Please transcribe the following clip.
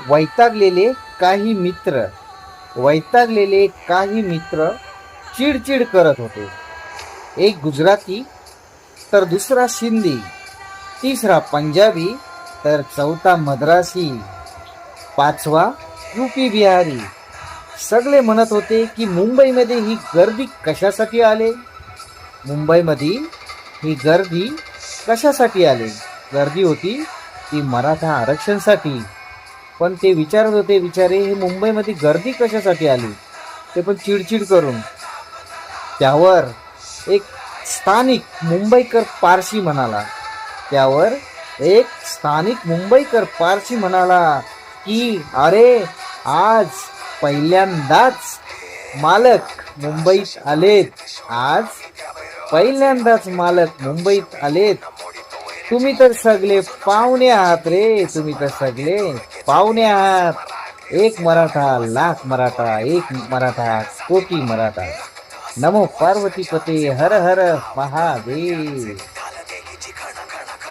वैतागलेले काही मित्र वैतागलेले काही मित्र चिडचिड करत होते. एक गुजराती, तर दुसरा सिंधी, तिसरा पंजाबी, तर चौथा मद्रासी, पाचवा यूपी बिहारी. सगळे म्हणत होते की मुंबईमध्ये ही गर्दी कशासाठी आले. मुंबईमध्ये ही गर्दी कशासाठी आले. गर्दी होती ती मराठा आरक्षणसाठी. पण ते विचारत होते, विचारे हे मुंबईमध्ये गर्दी कशासाठी आली. ते पण चिडचिड करून. त्यावर एक स्थानिक मुंबईकर पारशी म्हणाला त्यावर एक स्थानिक मुंबईकर पारशी म्हणाला की अरे, आज पहिल्यांदाच मालक मुंबईत आलेत. आज पहिल्यांदाच मालक मुंबईत आलेत. तुम्ही तर सगळे पाहुणे आहात रे. तुम्ही तर सगळे पाहुणे आहात. एक मराठा लाख मराठा, एक मराठा कोटी मराठा. नमो पार्वती पते हर हर महादेव.